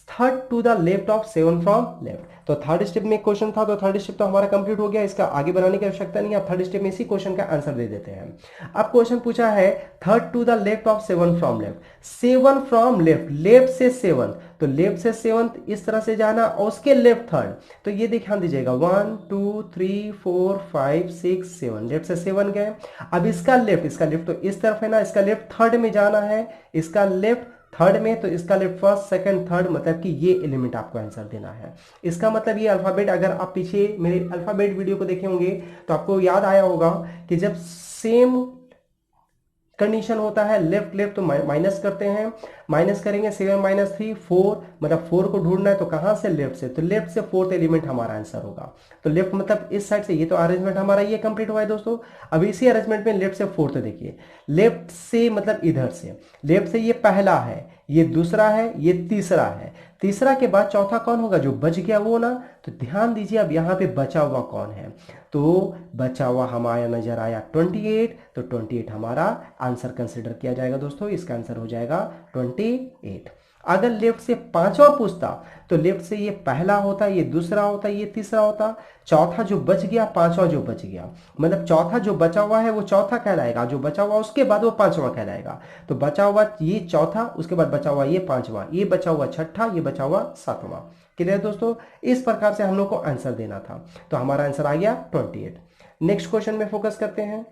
Third to the left of 7 from left. तो थर्ड स्टेप में क्वेश्चन था, तो थर्ड स्टेप तो हमारा कंप्लीट हो गया, इसका आगे बनाने की आवश्यकता नहीं है। आप थर्ड स्टेप में इसी क्वेश्चन का आंसर दे देते हैं। अब क्वेश्चन पूछा है third to the left of 7 from left. 7 from left, left से 7, तो लेफ्ट से 7 इस तरह से जाना और उसके लेफ्ट थर्ड। तो ये ध्यान दीजिएगा 1 2 3 4 5 6 7, लेफ्ट से 7 गए। अब इसका लेफ्ट तो इस तरफ है ना, इसका लेफ्ट थर्ड में जाना है, इसका लेफ्ट थर्ड में, तो इसका लेफ्ट फर्स्ट सेकंड थर्ड, मतलब कि ये एलिमेंट आपको आंसर देना है। इसका मतलब ये अल्फाबेट, अगर आप पीछे मेरे अल्फाबेट वीडियो को देखे होंगे तो आपको याद आया होगा कि जब सेम कंडीशन होता है लेफ्ट लेफ्ट तो माइनस करते हैं, माइनस करेंगे 7 - 3 4, मतलब 4 को ढूंढना है तो कहां से? लेफ्ट से। तो लेफ्ट से फोर्थ एलिमेंट हमारा आंसर होगा। तो लेफ्ट मतलब इस साइड से, ये तो अरेंजमेंट हमारा ये कंप्लीट हुआ है दोस्तों। अब इसी अरेंजमेंट में लेफ्ट से फोर्थ देखिए, लेफ्ट से मतलब इधर से, लेफ्ट से ये पहला है, ये दूसरा है, ये तीसरा है। तीसरा के बाद चौथा कौन होगा? जो बच गया वो ना। तो ध्यान दीजिए अब यहाँ पे बचा हुआ कौन है? तो बचा हुआ हमारा नजर आया 28, तो 28 हमारा आंसर कंसिडर किया जाएगा दोस्तों। इसका आंसर हो जाएगा 28। अगर लेफ्ट से पांचवा पूछता तो लेफ्ट से ये पहला होता, ये दूसरा होता, ये तीसरा होता, चौथा जो बच गया, पांचवा जो बच गया, मतलब चौथा जो बचा हुआ है वो चौथा कहलाएगा, जो बचा हुआ उसके बाद वो पांचवा कहलाएगा। तो बचा हुआ ये चौथा, उसके बाद बचा हुआ ये पांचवा, ये बचा हुआ छठा, ये बचा हुआ सातवां। क्लियर दोस्तों? इस प्रकार से हम लोग को आंसर देना था। तो हमारा आंसर आ गया 28। नेक्स्ट क्वेश्चन में फोकस करते हैं।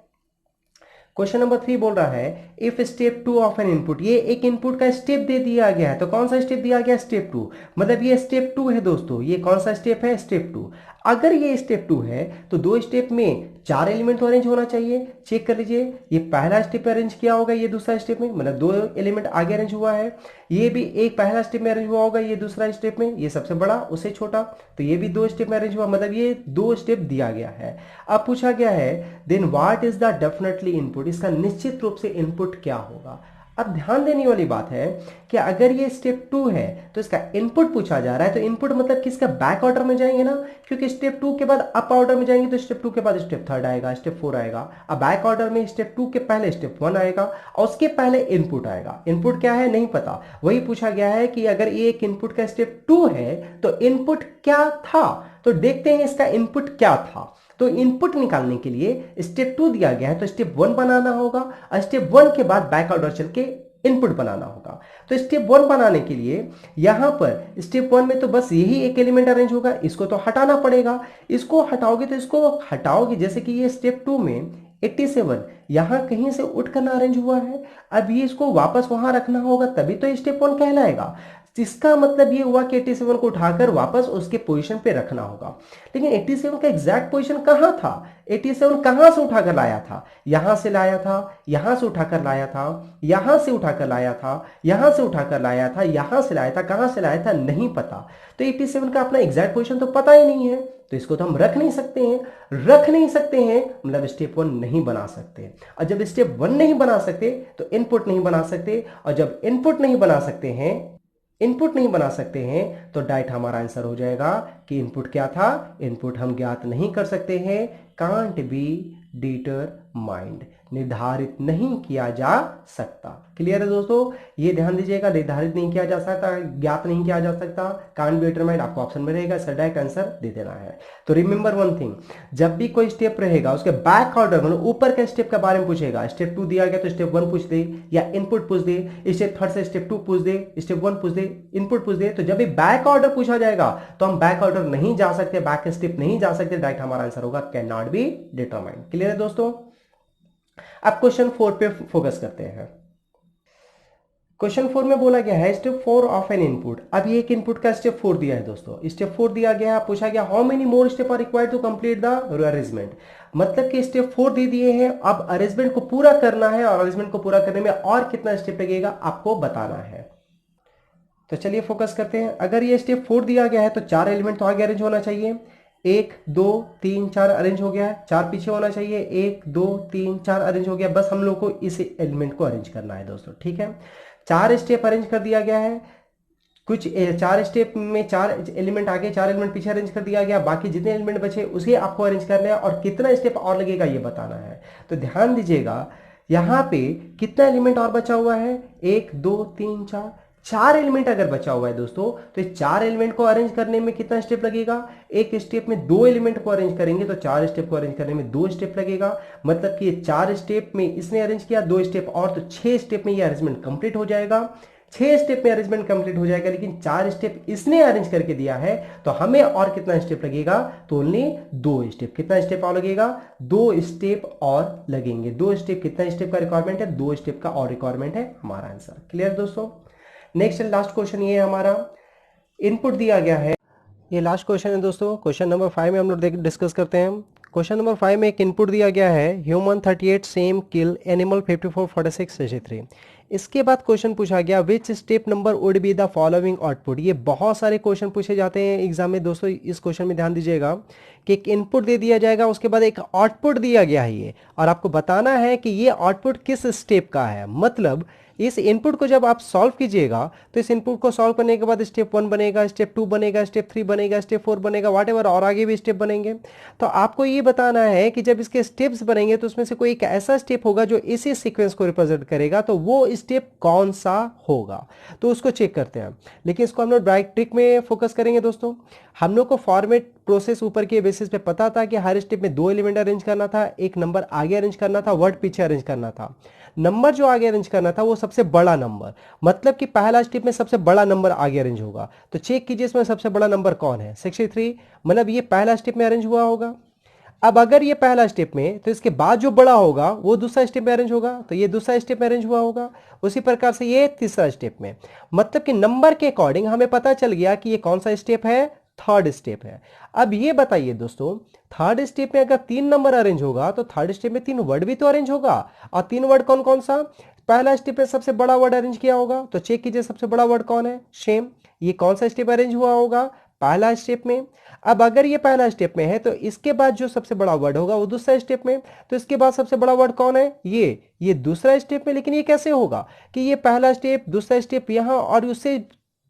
क्वेश्चन नंबर 3 बोल रहा है if step 2 of N input, ये एक इनपुट का स्टेप दे दिया गया है, तो कौन सा स्टेप दिया गया? स्टेप 2। मतलब ये स्टेप 2 है दोस्तों, ये कौन सा स्टेप है? स्टेप 2। अगर ये स्टेप 2 है तो दो स्टेप में 4 एलिमेंट तो अरेंज होना चाहिए। चेक कर लीजिए, ये पहला स्टेप में अरेंज किया होगा, ये दूसरा स्टेप में, मतलब 2 एलिमेंट आगे अरेंज हुआ है। ये भी एक पहला स्टेप में अरेंज हुआ होगा, ये दूसरा स्टेप में, ये सबसे बड़ा उससे छोटा, तो ये भी 2 स्टेप में अरेंज हुआ, मतलब ये 2 स्टेप दिया गया है। अब पूछा गया है then what is the definitely input, इसका निश्चित रूप से इनपुट क्या होगा। अब ध्यान देने वाली बात है कि अगर ये स्टेप 2 है तो इसका इनपुट पूछा जा रहा है, तो इनपुट मतलब किसका? बैक ऑर्डर में जाएंगे ना, क्योंकि स्टेप 2 के बाद अप ऑर्डर में जाएंगे तो स्टेप 2 के बाद स्टेप 3 आएगा, स्टेप 4 आएगा। अब बैक ऑर्डर में स्टेप 2 के पहले स्टेप 1 आएगा और उसके पहले इनपुट आएगा। इनपुट क्या है नहीं पता, वही पूछा गया है कि अगर ये एक इनपुट का स्टेप 2 है तो इनपुट क्या था। तो देखते हैं इसका इनपुट क्या था। तो इनपुट निकालने के लिए स्टेप 2 दिया गया है तो स्टेप 1 बनाना होगा और स्टेप 1 के बाद बैक ऑर्डर चल के इनपुट बनाना होगा। तो स्टेप 1 बनाने के लिए यहां पर स्टेप 1 में तो बस यही एक एलिमेंट अरेंज होगा, इसको तो हटाना पड़ेगा। इसको हटाओगे तो इसको हटाओगे, जैसे कि ये स्टेप 2 में 87 यहां कहीं से उठकर ना अरेंज हुआ है, अब ये इसको वापस वहां रखना होगा तभी तो स्टेप 1 कहलाएगा। इसका मतलब ये हुआ कि 87 को उठाकर वापस उसके पोजीशन पे रखना होगा। लेकिन 87 का एग्जैक्ट पोजीशन कहां था? 87 कहां से उठाकर लाया था? यहां से लाया था, यहां से उठाकर लाया था, यहां से उठाकर लाया था, यहां से उठाकर लाया था, यहां से लाया था, कहां से लाया था नहीं पता। तो 87 का अपना एग्जैक्ट पोजीशन तो पता ही नहीं है, तो इसको तो हम रख नहीं सकते हैं। रख नहीं सकते हैं मतलब स्टेप 1 नहीं बना सकते, और जब स्टेप 1 नहीं बना सकते तो इनपुट नहीं बना सकते, और जब इनपुट नहीं बना सकते हैं, इनपुट नहीं बना सकते हैं तो डायरेक्ट हमारा आंसर हो जाएगा कि इनपुट क्या था? इनपुट हम ज्ञात नहीं कर सकते हैं, कांट बी डिटरमाइंड, निर्धारित नहीं किया जा सकता। क्लियर है दोस्तों, ये ध्यान दीजिएगा, निर्धारित नहीं किया जा सकता, ज्ञात नहीं किया जा सकता, कांट बी डिटरमाइंड आपको ऑप्शन में रहेगा, इसका डायरेक्ट आंसर दे देना है। तो रिमेंबर वन थिंग, जब भी कोई स्टेप रहेगा उसके बैक ऑर्डर मतलब ऊपर के स्टेप के बारे में पूछेगा। स्टेप 2 दिया गया तो स्टेप 1 पूछ दे या इनपुट पूछ दे, स्टेप 3 से स्टेप 2 पूछ दे, स्टेप 1 पूछ दे, इनपुट पूछ दे। तो जब भी बैक ऑर्डर पूछा जाएगा तो हम बैक ऑर्डर नहीं जा सकते, बैक स्टेप नहीं जा सकते, डायरेक्ट हमारा आंसर होगा can not be determined. Clear है दोस्तों। अब क्वेश्चन 4 पे फोकस करते हैं। क्वेश्चन 4 में बोला गया है स्टेप 4 ऑफ एन इनपुट। अब ये एक इनपुट का स्टेप 4 दिया है दोस्तों, स्टेप 4 दिया गया है, पूछा गया how many more step are required to complete the arrangement. मतलब कि स्टेप 4 दे दिए हैं, अब अरेंजमेंट को पूरा करना है और अरेंजमेंट को पूरा करने में और कितना स्टेप लगेगा आपको बताना है। तो चलिए फोकस करते हैं। अगर ये स्टेप 4 दिया गया है तो 4 एलिमेंट तो आगे अरेंज होना चाहिए, 1 2 3 4 अरेंज हो गया है, 4 पीछे होना चाहिए, 1 2 3 4 अरेंज हो गया। बस हम लोग को इस एलिमेंट को अरेंज करना है दोस्तों, ठीक है। 4 स्टेप अरेंज कर दिया गया है, कुछ 4 स्टेप में 4 एलिमेंट आगे 4 एलिमेंट पीछे अरेंज कर दिया गया, बाकी जितने एलिमेंट बचे उसे आपको अरेंज करना है और कितना स्टेप और लगेगा ये बताना है। तो ध्यान दीजिएगा यहां पे कितना एलिमेंट और बचा हुआ है, 1 2 3 4 एलिमेंट अगर बचा हुआ है दोस्तों, तो इस 4 एलिमेंट को अरेंज करने में कितना स्टेप लगेगा? एक स्टेप में 2 एलिमेंट को अरेंज करेंगे तो 4 स्टेप को अरेंज करने में 2 स्टेप लगेगा। मतलब कि ये 4 स्टेप में इसने अरेंज किया, 2 स्टेप और, तो 6 स्टेप में ये अरेंजमेंट कंप्लीट हो जाएगा। 6 स्टेप में अरेंजमेंट कंप्लीट हो जाएगा, लेकिन 4 स्टेप इसने अरेंज करके दिया है तो हमें और कितना स्टेप लगेगा? तो ओनली 2 स्टेप। कितना स्टेप और लगेगा? 2 स्टेप और लगेंगे। 2 स्टेप, कितना स्टेप का रिक्वायरमेंट है? 2 स्टेप का और रिक्वायरमेंट है हमारा आंसर। क्लियर दोस्तों। नेक्स्ट एंड लास्ट क्वेश्चन ये है हमारा, इनपुट दिया गया है, ये लास्ट क्वेश्चन है दोस्तों। क्वेश्चन नंबर 5 में हम लोग डिस्कस करते हैं। क्वेश्चन नंबर 5 में एक इनपुट दिया गया है, ह्यूमन 38 सेम किल एनिमल 54 46 63। इसके बाद क्वेश्चन पूछा गया which step number would be the following output. ये बहुत सारे क्वेश्चन पूछे जाते हैं एग्जाम में दोस्तों। इस क्वेश्चन में ध्यान दीजिएगा कि एक इनपुट दे दिया जाएगा, उसके बाद एक आउटपुट दिया गया है ये, और आपको बताना है कि ये आउटपुट किस स्टेप का है। मतलब इस इनपुट को जब आप सॉल्व कीजिएगा तो इस इनपुट को सॉल्व करने के बाद स्टेप 1 बनेगा, स्टेप 2 बनेगा, स्टेप 3 बनेगा, स्टेप 4 बनेगा, व्हाटएवर और आगे भी स्टेप बनेंगे। तो आपको ये बताना है कि जब इसके स्टेप्स बनेंगे तो उसमें से कोई एक ऐसा स्टेप होगा जो इसी सीक्वेंस को रिप्रेजेंट करेगा, तो वो स्टेप कौन सा होगा, तो उसको चेक करते हैं। लेकिन इसको हम लोग डायरेक्ट ट्रिक में फोकस करेंगे दोस्तों। हम लोग को फॉर्मेट प्रोसेस ऊपर के बेसिस पे पता था कि हर स्टेप में 2 एलिमेंट अरेंज करना था, एक नंबर आगे अरेंज करना था, वर्ड पीछे अरेंज करना था। नंबर जो आगे अरेंज करना था वो सबसे बड़ा नंबर, मतलब कि पहला स्टेप में सबसे बड़ा नंबर आगे अरेंज होगा। तो चेक कीजिए इसमें सबसे बड़ा नंबर कौन है, 63, मतलब ये पहला स्टेप में अरेंज हुआ होगा। अब अगर ये पहला स्टेप में, तो इसके बाद जो बड़ा होगा वो दूसरा स्टेप में अरेंज होगा, तो ये दूसरा स्टेप में अरेंज हुआ होगा। उसी प्रकार से ये तीसरा स्टेप में, मतलब कि नंबर के अकॉर्डिंग हमें पता चल गया कि ये कौन सा स्टेप है, थर्ड स्टेप है। अब ये बताइए दोस्तों, थर्ड स्टेप में अगर 3 नंबर अरेंज होगा तो थर्ड स्टेप में 3 वर्ड भी तो अरेंज होगा। और 3 वर्ड कौन कौन सा, पहला स्टेप में सबसे बड़ा वर्ड अरेंज किया होगा, तो चेक कीजिए सबसे बड़ा वर्ड कौन है, शेम। ये कौन सा स्टेप अरेंज हुआ होगा, पहला स्टेप में। अब अगर ये पहला स्टेप में है तो इसके बाद जो सबसे बड़ा वर्ड होगा वो दूसरा स्टेप में, तो इसके बाद सबसे बड़ा वर्ड कौन है, ये दूसरा स्टेप में। लेकिन ये कैसे होगा कि ये पहला स्टेप, दूसरा स्टेप यहां, और उससे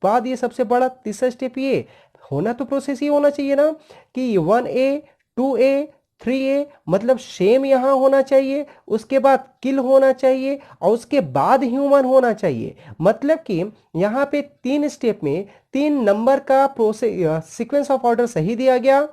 बाद ये सबसे बड़ा तीसरा स्टेप, ये होना तो प्रोसेस ये होना चाहिए ना कि 1A 2A 3A, मतलब शेम यहां होना चाहिए, उसके बाद किल होना चाहिए, और उसके बाद ह्यूमन होना चाहिए। मतलब कि यहां पे 3 स्टेप में 3 नंबर का प्रोसेस सीक्वेंस ऑफ ऑर्डर सही दिया गया,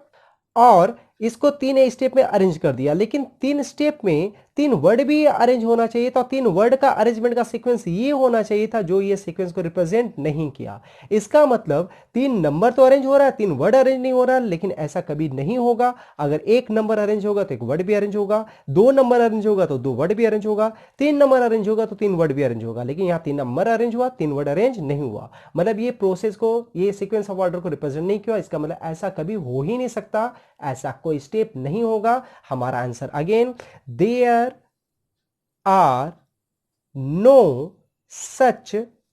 और इसको 3 स्टेप में अरेंज कर दिया। लेकिन 3 स्टेप में 3 वर्ड भी अरेंज होना चाहिए था, 3 वर्ड का अरेंजमेंट का सीक्वेंस ये होना चाहिए था जो ये सीक्वेंस को रिप्रेजेंट नहीं किया। इसका मतलब 3 नंबर तो अरेंज हो रहा है, 3 वर्ड अरेंज नहीं हो रहा, लेकिन ऐसा कभी नहीं होगा। अगर 1 नंबर अरेंज होगा तो 1 वर्ड भी अरेंज होगा, 2 नंबर अरेंज होगा तो 2 वर्ड भी अरेंज होगा, 3 नंबर अरेंज होगा तो 3 वर्ड भी अरेंज होगा। लेकिन यहाँ 3 नंबर अरेंज हुआ, 3 वर्ड अरेंज नहीं हुआ। मतलब ये प्रोसेस को, ये सीक्वेंस ऑफ ऑर्डर को रिप्रेजेंट नहीं किया। इसका मतलब ऐसा कभी हो ही नहीं सकता, ऐसा कोई स्टेप नहीं होगा। हमारा answer again, there are no such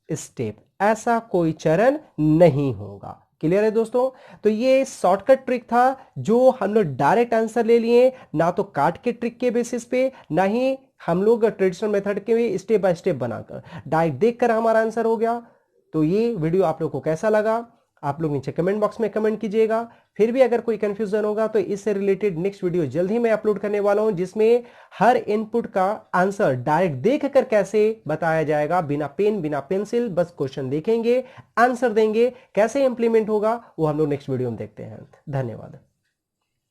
step, ऐसा कोई चरण नहीं होगा। क्लियर है दोस्तों? तो ये शॉर्टकट ट्रिक था जो हम लोग डायरेक्ट आंसर ले लिए, ना तो काट के ट्रिक के बेसिस पे, ना ही हम लोग ट्रेडिशनल मेथड के स्टेप बाय स्टेप बनाकर, डायरेक्ट देखकर हमारा आंसर हो गया। तो ये वीडियो आप लोग को कैसा लगा, आप लोग नीचे कमेंट बॉक्स में कमेंट कीजिएगा। फिर भी अगर कोई कंफ्यूजन होगा तो इससे रिलेटेड नेक्स्ट वीडियो जल्द ही मैं अपलोड करने वाला हूं, जिसमें हर इनपुट का आंसर डायरेक्ट देखकर कैसे बताया जाएगा, बिना पेन बिना पेंसिल, बस क्वेश्चन देखेंगे, आंसर देंगे, कैसे इंप्लीमेंट होगा वो हम लोग नेक्स्ट वीडियो में देखते हैं। धन्यवाद।